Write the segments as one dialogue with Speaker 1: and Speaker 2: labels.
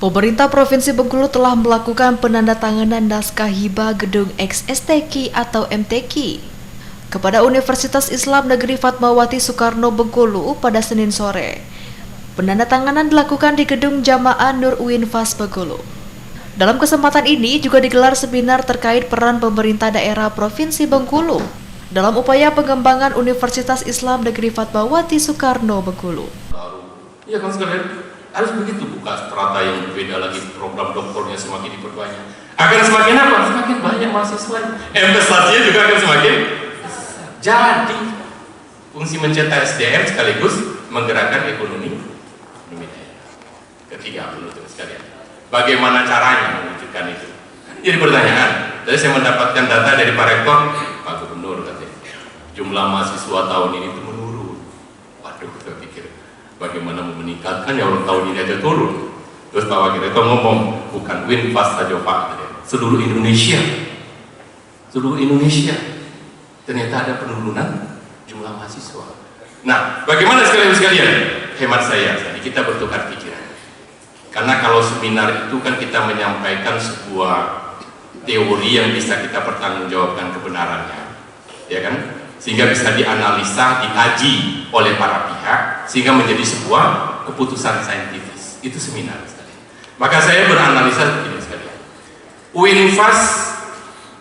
Speaker 1: Pemerintah Provinsi Bengkulu telah melakukan penandatanganan naskah hibah gedung ex-STQ atau MTQ kepada Universitas Islam Negeri Fatmawati Soekarno Bengkulu pada Senin sore. Penandatanganan dilakukan di gedung Jamaah Nur Uinfas Bengkulu. Dalam kesempatan ini juga digelar seminar terkait peran pemerintah daerah Provinsi Bengkulu dalam upaya pengembangan Universitas Islam Negeri Fatmawati Soekarno Bengkulu.
Speaker 2: Iya kan sekalian, harus begitu, bukan strata yang berbeda lagi, program doktornya semakin diperbanyak. Akan semakin apa? Semakin banyak mahasiswa. Investasinya juga akan semakin besar. Jadi, fungsi mencetak SDM sekaligus menggerakkan ekonomi daerah. Ketiga, menurut sekalian. Bagaimana caranya mewujudkan itu? Jadi pertanyaan, tadi saya mendapatkan data dari Pak Rektor, Pak Gubernur katanya, jumlah mahasiswa tahun ini itu menurun. Waduh, saya pikir bagaimana mau meningkatkan ya orang tahun ini aja turun. Terus Pak Wakil Rektor ngomong, bukan Winfas saja Pak, seluruh Indonesia. Seluruh Indonesia. Ternyata ada penurunan jumlah mahasiswa. Nah, bagaimana sekalian? Hemat saya, kita bertukar pikiran. Karena kalau seminar itu kan kita menyampaikan sebuah teori yang bisa kita pertanggungjawabkan kebenarannya, ya kan? Sehingga bisa dianalisa, dikaji oleh para pihak, sehingga menjadi sebuah keputusan saintifis. Itu seminar sekali. Maka saya beranalisa begini sekalian. Uinfas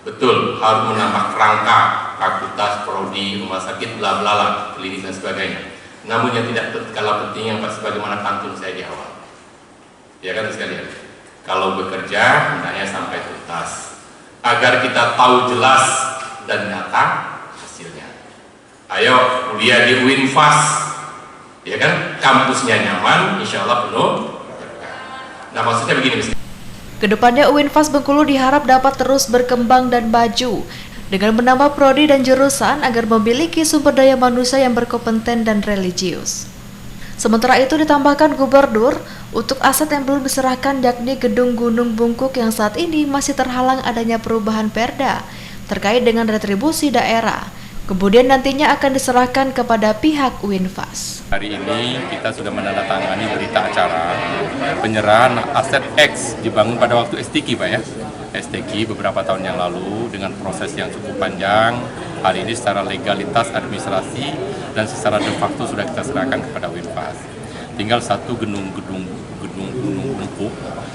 Speaker 2: betul harus menambah kerangka, fakultas, prodi, rumah sakit, bla bla bla, klinik dan sebagainya. Namun yang tidak kalah penting yang pasti bagaimana pantun saya di awal. Ya kan sekalian. Kalau bekerja hendaknya sampai tuntas, agar kita tahu jelas dan nyata hasilnya. Ayo kuliah di Uinfas, ya kan, kampusnya nyaman, insya Allah penuh. Nah maksudnya begini.
Speaker 1: Kedepannya Uinfas Bengkulu diharap dapat terus berkembang dan maju dengan menambah prodi dan jurusan agar memiliki sumber daya manusia yang berkompeten dan religius. Sementara itu ditambahkan Gubernur untuk aset yang belum diserahkan yakni Gedung Gunung Bungkuk yang saat ini masih terhalang adanya perubahan perda terkait dengan retribusi daerah. Kemudian nantinya akan diserahkan kepada pihak Uinfas.
Speaker 3: Hari ini kita sudah menandatangani berita acara penyerahan aset X dibangun pada waktu STQ, Pak ya. STQ beberapa tahun yang lalu dengan proses yang cukup panjang. Hari ini secara legalitas administrasi dan secara de facto sudah kita serahkan kepada Uinfas. Tinggal satu gedung Bungkuk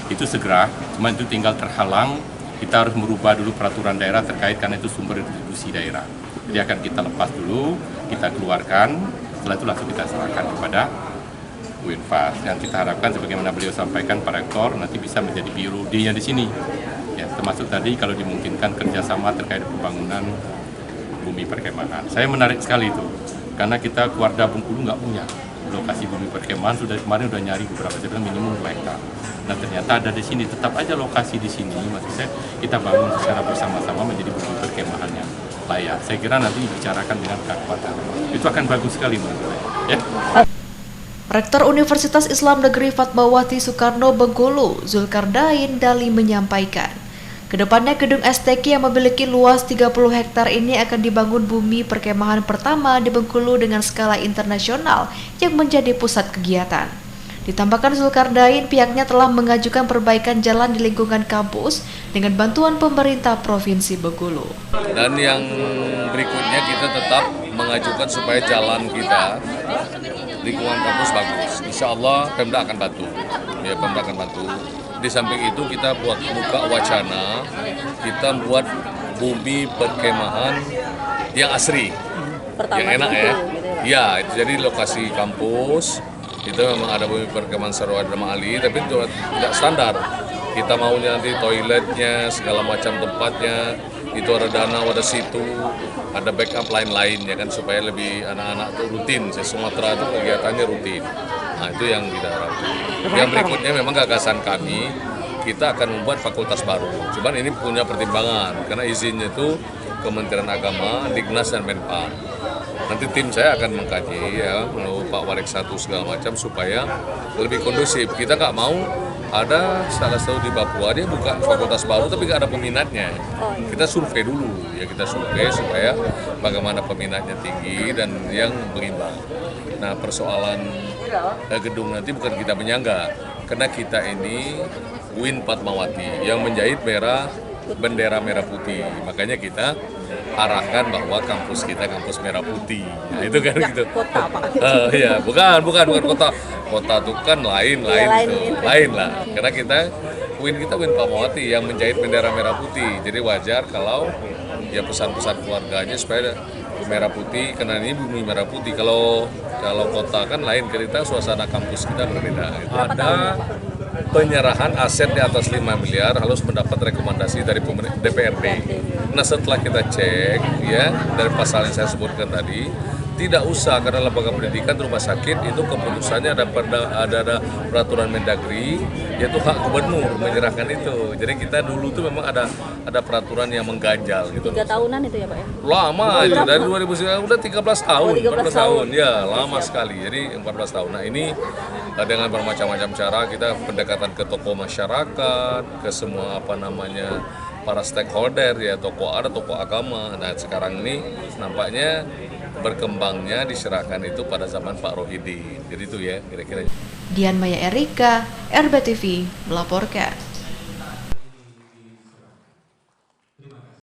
Speaker 3: itu segera, cuma itu tinggal terhalang. Kita harus merubah dulu peraturan daerah terkait karena itu sumber retribusi daerah. Jadi akan kita lepas dulu, kita keluarkan, setelah itu langsung kita serahkan kepada Uinfas. Yang kita harapkan sebagaimana beliau sampaikan Pak Rektor nanti bisa menjadi biro D-nya di sini. Ya, termasuk tadi kalau dimungkinkan kerjasama terkait pembangunan bumi perkemahan. Saya menarik sekali itu, karena kita Keluarga Bengkulu nggak punya lokasi bumi perkemahan, sudah kemarin udah nyari beberapa, saya bilang minimum 2 hektar. Nah ternyata ada di sini, tetap aja lokasi di sini, maksud saya kita bangun secara bersama-sama menjadi bumi perkemahan yang layak. Saya kira nanti dibicarakan dengan kekuatan, itu akan bagus sekali menurut saya. Ya.
Speaker 1: Rektor Universitas Islam Negeri Fatmawati Soekarno Bengkulu, Zulkardain Dali menyampaikan, kedepannya gedung STQ yang memiliki luas 30 hektar ini akan dibangun bumi perkemahan pertama di Bengkulu dengan skala internasional yang menjadi pusat kegiatan. Ditambahkan Zulkardain, pihaknya telah mengajukan perbaikan jalan di lingkungan kampus dengan bantuan pemerintah Provinsi Bengkulu.
Speaker 4: Dan yang berikutnya kita tetap mengajukan supaya jalan kita lingkungan kampus bagus. Insya Allah Pemda akan bantu. Ya, Pemda akan bantu. Di samping itu kita buat buka wacana, kita buat bumi perkemahan yang asri, yang enak ya. Ya, itu jadi lokasi kampus. Itu memang ada bumi perkemahan Sarwa Dharma Ali, tapi itu tidak standar. Kita maunya nanti toiletnya, segala macam tempatnya, itu ada danau, ada situ, ada backup lain-lain ya kan, supaya lebih anak-anak tuh rutin. Sumatera itu kegiatannya rutin. Nah itu yang kita harapkan. Yang berikutnya memang gagasan kami, kita akan membuat fakultas baru. Cuman ini punya pertimbangan, karena izinnya itu Kementerian Agama, Dignas dan Menpan. Nanti tim saya akan mengkaji ya, menurut Pak Warek 1 segala macam supaya lebih kondusif. Kita nggak mau ada salah satu di Papua dia buka fakultas baru tapi nggak ada peminatnya. Kita survei dulu ya, kita survei supaya bagaimana peminatnya tinggi dan yang berimbang. Nah persoalan gedung nanti bukan kita menyangga, Karena kita ini UIN Fatmawati yang menjahit bendera merah putih. Makanya kita arahkan bahwa kampus kita kampus merah putih. Nah, itu kan gitu.
Speaker 5: Kota Pak.
Speaker 4: Ya, bukan kota. Kota itu kan lain lah. Karena kita UIN Fatmawati yang menjahit bendera merah putih. Jadi wajar kalau ya pesan-pesan keluarganya supaya merah putih, karena ini bumi merah putih. Kalau kota kan lain, kita suasana kampus kita berbeda. Ada penyerahan aset di atas 5 miliar harus mendapat rekomendasi dari DPRD. Nah, setelah kita cek ya dari pasal yang saya sebutkan tadi, tidak usah, karena lembaga pendidikan rumah sakit itu keputusannya ada peraturan Mendagri, yaitu hak gubernur menyerahkan itu. Jadi kita dulu tuh memang ada peraturan yang mengganjal gitu.
Speaker 5: 3 tahunan itu ya Pak ya?
Speaker 4: Lama itu dari 2009 udah 13 tahun,
Speaker 5: 13
Speaker 4: tahun ya, lama sekali. Jadi 14 tahun. Nah, ini dengan bermacam-macam cara kita pendekatan ke tokoh masyarakat, ke semua para stakeholder ya, tokoh agama. Nah, sekarang ini nampaknya berkembangnya diserahkan itu pada zaman Pak Rohidi. Jadi itu ya kira-kira.
Speaker 1: Dian Maya Erika, RBTV melaporkan.